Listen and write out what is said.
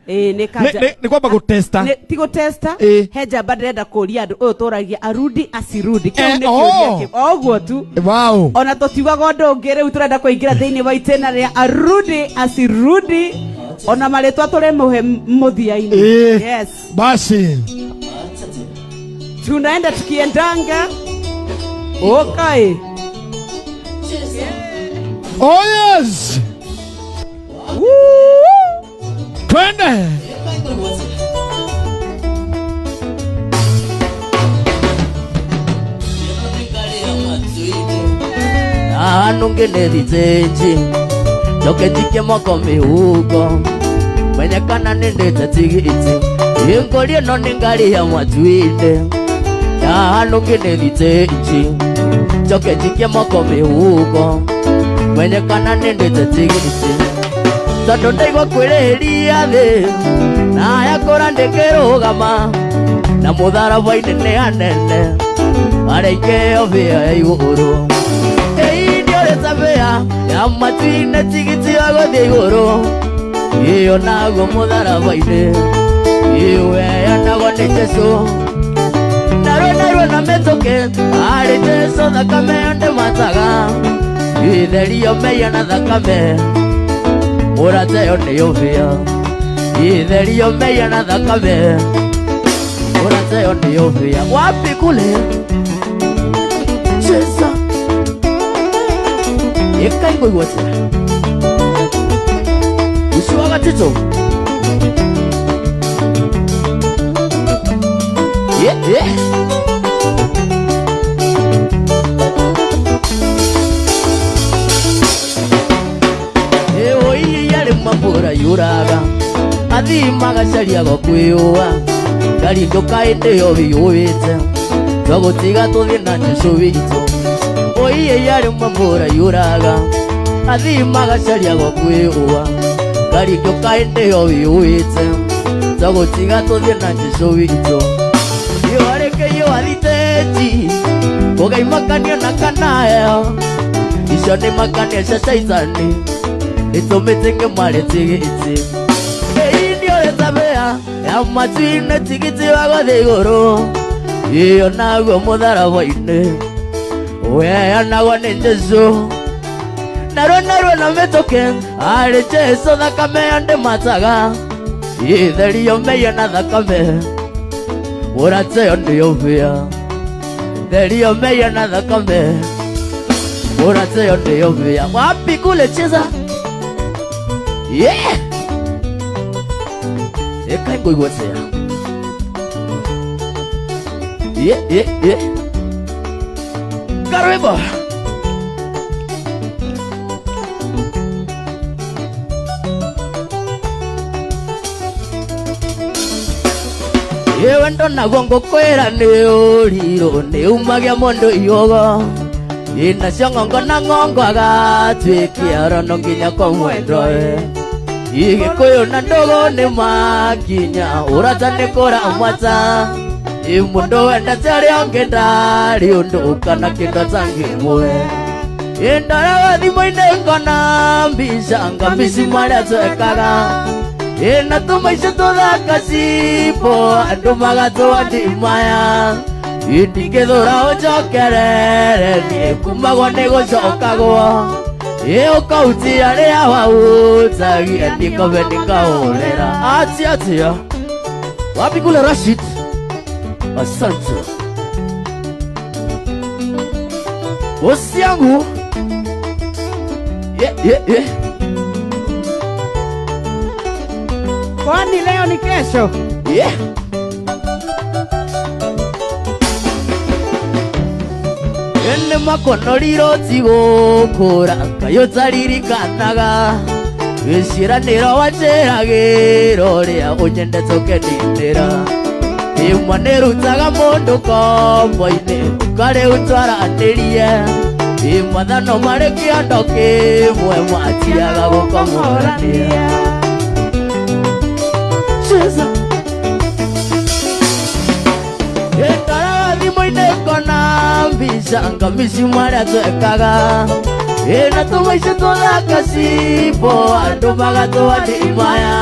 Ni kwamba gutesta. Ti gutesta. Heja badrenda kuria andu uyu turagia arudi asirudi. Oguo tu. Wow. Ona tutiugaga undu ungi riu turenda kuingira thiini wa itena ria arudi asirudi. Ona maritwa turemuhe muthiaini. Yes. Basi. Tunaenda tukiendanga. Okay. Oh yes. Twende. Nungene dhiteji Joke jike moko mihugo Mwenye kana nindete tigiti Ingolie no ningali ya matuinde Nungene dhiteji Joke jike moko mihugo Mwenye kana nindete tigiti Tondo ndaigo kwireheria thi Na yakora ndekerugama Na muthara vaine ne anene Areike ovia ya iguru Sabea ya matwine tigiti agothi iguru iyo nago muthara vaine iwe ya nago ni Jesu narwe na metoke ari Jesu thakame ande mataga itherio meya na thakame urateo ni uvia itherio meya na thakame urateo ni uvia wapi kule Jesu Ekai ngoi wote Usiwaga tito Ewo iyi yale mambura yuraga Adhimaga sharia gokwiyuwa Kari ndoka ende yobi yuwite Twagutiga tuthi na Jesu wito Oiye yale mambura yuraga Adhimaga sharia gokwiyuwa Kari ndoka ende yobi yuwite Twagutiga tuthi na Jesu wito Iwareke yo adhiteji Kogai makania na kanaya Isho ni makania sha shaitani Itometenge mare tigiti Ei ndio etabea Ya matwine tigiti wagothi iguru Iyo nago muthara vaine Wea nago ni Jesu Narwe na metoke Ari Jesu thakame ande mataga Itherio meya na thakame Urateo ni uvia Therio meya na thakame Urateo ni uvia Wapi kule cheza Yeah Ekai ngoi wote Yeah Karibu Yewe ndo nagongo kwera ni uriro Ni umagia mondo iyogo Ina shongongo na ngongo agatwikia rono nginya kwa mwendoe Igikuyu na ndogo ni makinya Urata ni kora umata Imundo wenda tari ongenda Riunduka na kindo tangi mwe Indara wathimo inengona Mbishanga mbisimari tuekaga Ina tumaisha tuthaka sipo Andu magatuwa ndimaya Indikithura ujokerere Ni kumagwo ni gucokagwo Ukautia ria wautagia Ndikove nikaurera Atia Wapi kule Rashid Asante Bosi yangu Yeah Kwani leo ni kesho? Yeah Ene makono riro tigukura Kayo taririkanaga Wishiraniro wacheragiro Ria unyende toke nindira Imwa nirutaga mundu kombo-ini Ukare utwaranirie Imwa thano mari kiondo kimwe Mwatiaga gukomorania Jesus Endara thimo-ini kona Mbishanga mishimari atuekaga Ina tumaisha tuthaka sipo Andu magatuwa ndimaya